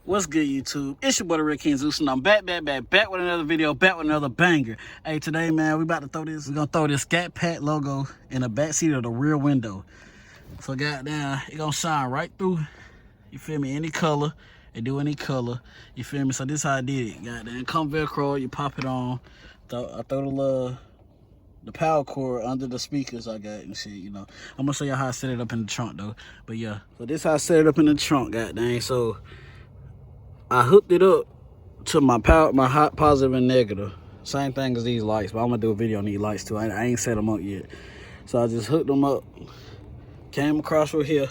What's good, YouTube? It's your boy, the Red King Zeus, and I'm back with another video, back with another banger. Hey, today, man, we're gonna throw this Scat Pack logo in the back seat of the rear window. So, goddamn, it gonna shine right through, you feel me, any color, it do any color, you feel me? So, this how I did it, goddamn. Come Velcro, you pop it on, I throw the power cord under the speakers I got and shit, you know. I'm gonna show y'all how I set it up in the trunk, though. But, yeah, so this how I set it up in the trunk, goddamn. So, I hooked it up to my hot, positive, and negative. Same thing as these lights, but I'm gonna do a video on these lights too. I ain't set them up yet. So I just hooked them up, came across right here,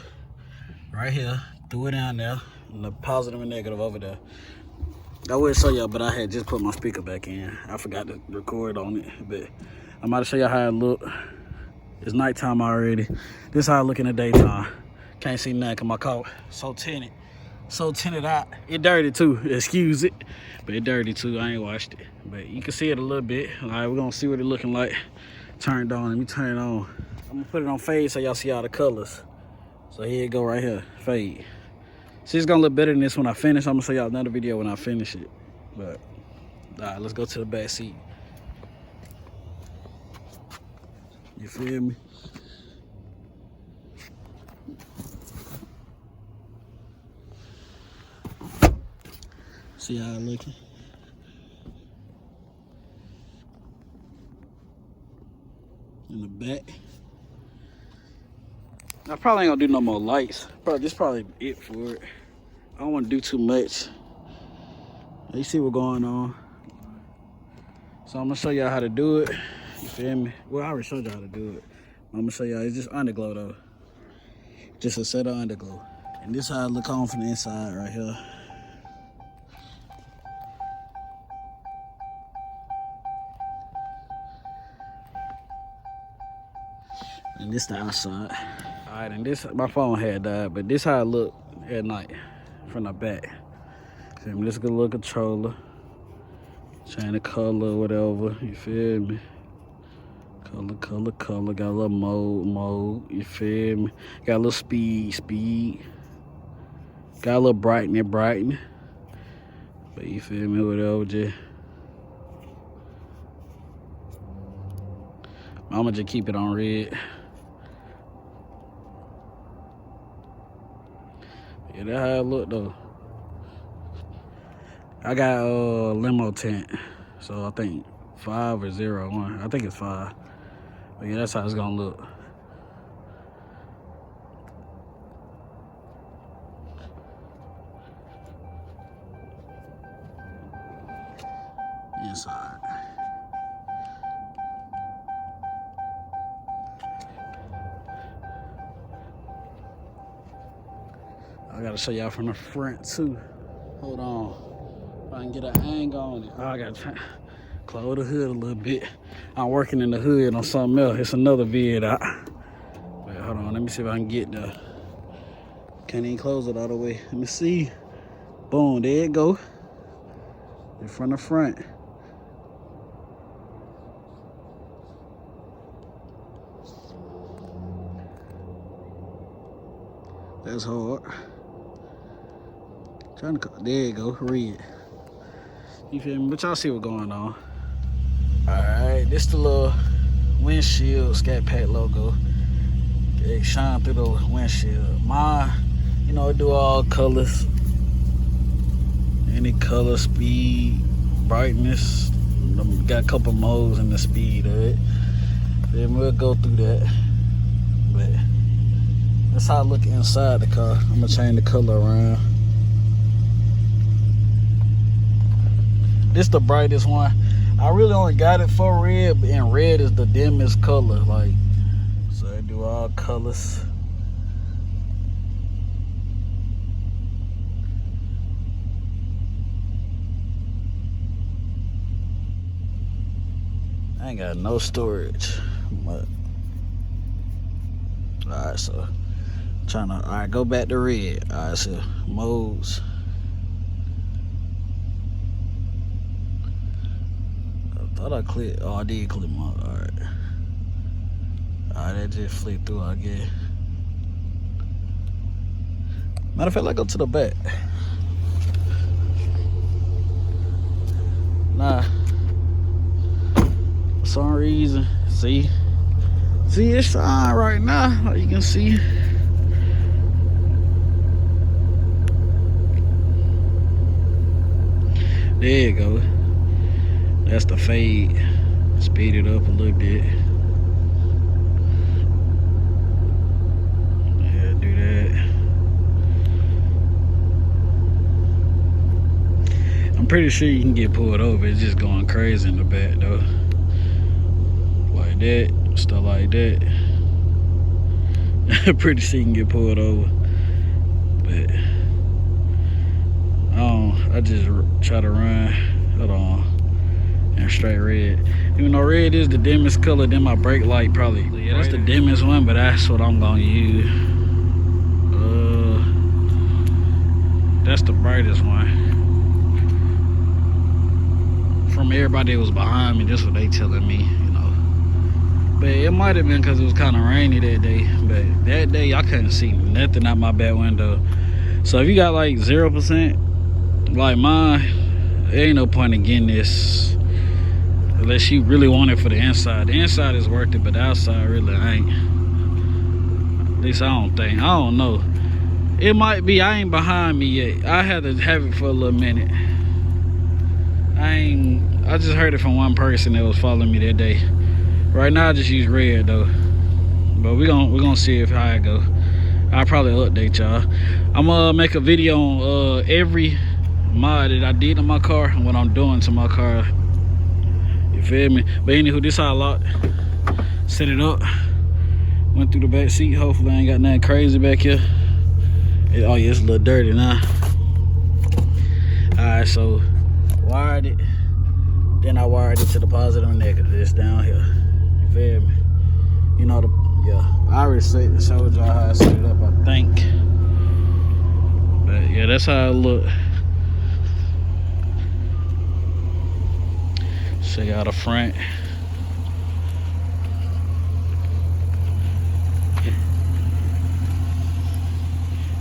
threw it down there, and the positive and negative over there. I would show y'all, but I had just put my speaker back in. I forgot to record on it, but I'm about to show y'all how it look. It's nighttime already. This is how I look in the daytime. Can't see nothing cause my car so tinted out. It dirty too, excuse it, but it dirty too. I ain't washed it, but you can see it a little bit. All right, we're gonna see what it looking like turned on. Let me turn it on. I'm gonna put it on fade so y'all see all the colors. So here it go right here, fade. See, it's gonna look better than this when I finish. I'm gonna show y'all another video when I finish it. But all right, let's go to the back seat. You feel me? See how it looking? In the back. I probably ain't gonna do no more lights. This probably it for it. I don't wanna do too much. You see what's going on. So I'm gonna show y'all how to do it. You feel me? Well, I already showed y'all how to do it. I'm gonna show y'all, it's just underglow though. Just a set of underglow. And this how it look on from the inside right here. And this the outside. All right, and this, my phone had died, but this how it look at night from the back. See me? This is a little controller. Change the color, whatever, you feel me? Color, got a little mode, you feel me? Got a little speed. Got a little brightening. But you feel me, whatever, just. I'ma just keep it on red. Yeah, that's how it look though. I got limo tint, so I think 5 or 0, 1. I think it's 5. But yeah, that's how it's gonna look. Inside. I gotta show y'all from the front too. Hold on. If I can get an angle on it. Oh, I gotta close the hood a little bit. I'm working in the hood on something else. It's another vid out. Wait, hold on. Let me see if I can get there. Can't even close it all the way. Let me see. Boom, there it go. In front of front. That's hard. There you go, red. You feel me? But y'all see what's going on. Alright, this the little windshield Scat Pack logo. It shine through the windshield. Mine, you know, it do all colors. Any color, speed, brightness. Got a couple modes in the speed of it. Then we'll go through that. But that's how I look inside the car. I'm gonna change the color around. This the brightest one. I really only got it for red, and red is the dimmest color. Like, so I do all colors. I ain't got no storage, but all right. So all right, go back to red. All right, so modes. Thought I clicked. Oh, I did click my. Alright. Alright, that just flipped through, I guess. Matter of fact, let's go to the back. reason. See, it's on right now, like you can see. There you go. That's the fade. Speed it up a little bit. Yeah, do that. I'm pretty sure you can get pulled over. It's just going crazy in the back though. Like that, stuff like that. Pretty sure you can get pulled over. But I just try to run. Hold on. And straight red. Even though red is the dimmest color, then my brake light probably. Yeah, that's the dimmest one, but that's what I'm gonna use. That's the brightest one. From everybody that was behind me, this is what they telling me, you know. But it might have been because it was kind of rainy that day. But that day, I couldn't see nothing out my back window. So if you got like 0%, like mine, there ain't no point in getting this unless you really want it for the inside. The inside is worth it, but the outside really ain't. At least I don't think. I don't know. It might be. I ain't behind me yet. I had to have it for a little minute. I just heard it from one person that was following me that day. Right now I just use red though. But we're gonna see if how it go. I'll probably update y'all. I'm gonna make a video on every mod that I did in my car and what I'm doing to my car. You feel me? But anywho, this how I locked. Set it up. Went through the back seat. Hopefully I ain't got nothing crazy back here. Oh yeah, it's a little dirty now. Alright, so wired it. Then I wired it to the positive and negative. This down here. You feel me? You know yeah. I already showed y'all how I set it up, I think. But yeah, that's how it look. Show y'all the front.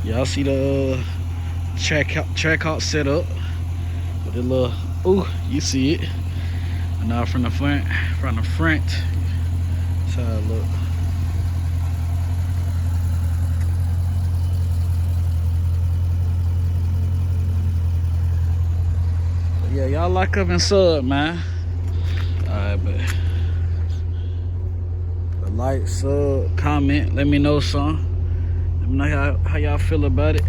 Y'all see the track out set up with the little, ooh, you see it. And now from the front, that's how it look. But yeah, y'all like up and sub, man. Alright, but like, sub, comment, let me know something. Let me know how y'all feel about it.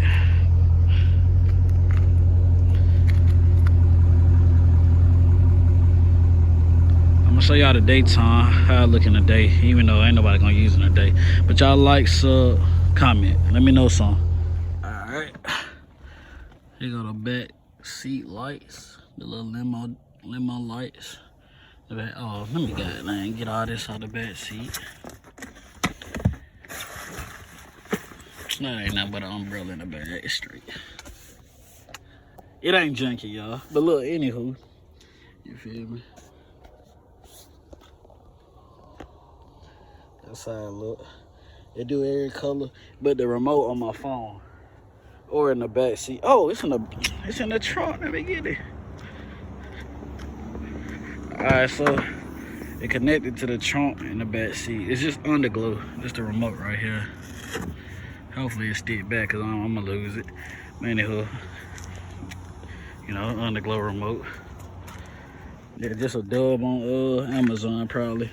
I'm gonna show y'all the daytime, how I look in the day, even though ain't nobody gonna use it in the day. But y'all like, sub, comment, let me know something. Alright, here go the back seat lights, the little limo lights. Oh, let me get all this out of the back seat. That ain't nothing but an umbrella in the back. It's straight. It ain't junky, y'all. But look, anywho, you feel me? That's how it look. It do every color, but the remote on my phone or in the back seat. Oh, it's in the trunk. Let me get it. All right, so it connected to the trunk in the back seat. It's just underglow. Just the remote right here. Hopefully it stick back, cause I'm gonna lose it. Anyhow, you know, underglow remote. Yeah, just a dub on Amazon probably.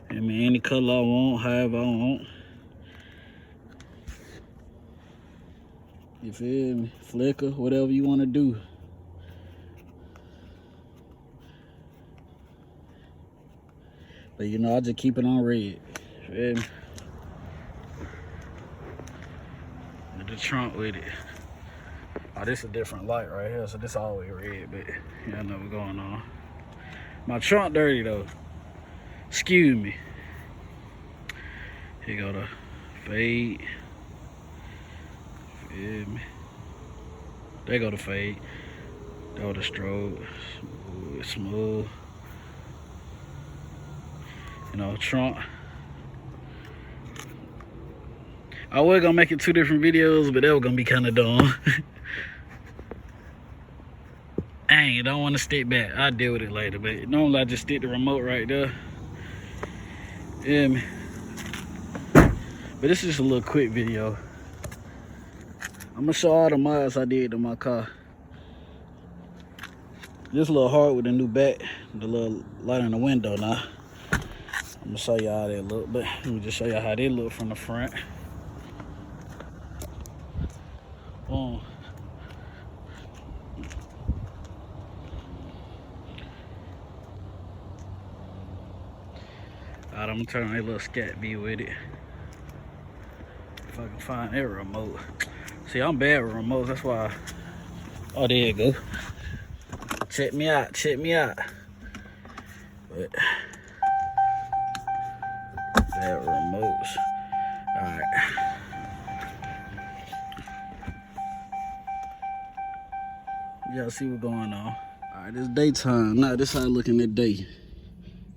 I mean, any color I want, however I want. You feel me? Flicker, whatever you want to do. But you know, I just keep it on red. You feel me? The trunk with it. Oh, this is a different light right here, so this always red, but yeah, I know what's going on. My trunk dirty though. Excuse me. Here go the fade. Feel me? There go the fade. There go the strobe. Smooth. You know, trunk. I was gonna make it 2 different videos, but that was gonna be kind of dumb. Dang, I don't want to stick back. I'll deal with it later, but normally I just stick the remote right there. Yeah, but this is just a little quick video. I'm gonna show all the mods I did to my car. Just a little hard with the new back, the little light in the window now. I'm gonna show y'all how they look, but let me just show y'all how they look from the front. Boom. Alright, I'm gonna turn my little Scat B with it. If I can find that remote. See, I'm bad with remotes, that's why. Oh, there you go. Check me out, check me out. But that remotes. Alright. Y'all see what's going on. Alright, it's daytime. Now this how I look in the day.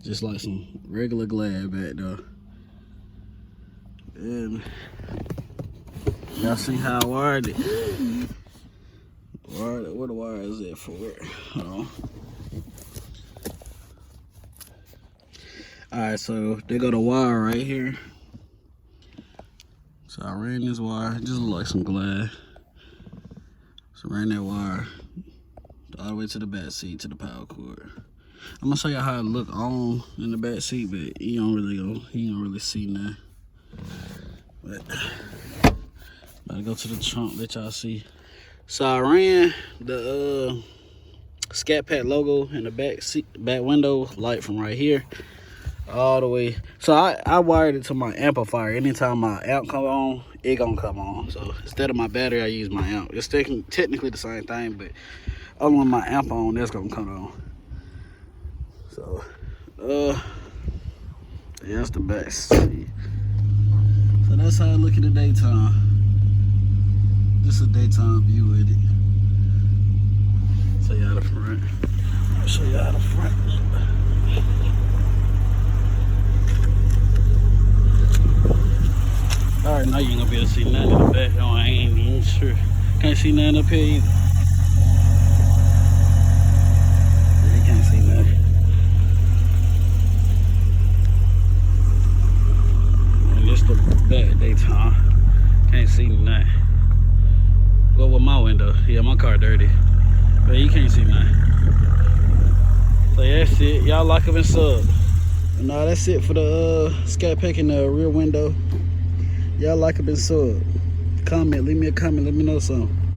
Just like some regular glad back there. And y'all see how I wired it. Where the wire is at for it? Alright, so they got a wire right here. So I ran this wire, just look like some glad. So ran that wire all the way to the back seat, to the power cord. I'm gonna show you how it look on in the back seat, but he don't really see nothing. But gotta go to the trunk, let y'all see. So I ran the Scat Pack logo in the back window light from right here all the way. So I wired it to my amplifier. Anytime my amp come on, it gonna come on. So instead of my battery, I use my amp. It's technically the same thing, but only when my amp on, that's gonna come on. So yeah, that's the back seat. So that's how I look in the daytime. This is a daytime view with it. Show y'all the front. I'll show y'all the front. Alright, now you ain't gonna be able to see nothing in the back. Oh, I ain't even sure. Can't see nothing up here either. Yeah, you can't see nothing. And this the back daytime. Can't see nothing. Well, with my window. Yeah, my car dirty. But you can't see nothing. So yeah, that's it. Y'all like, and sub. And now that's it for the Scat Pack in the rear window. Y'all like, and sub. Comment, leave me a comment, let me know something.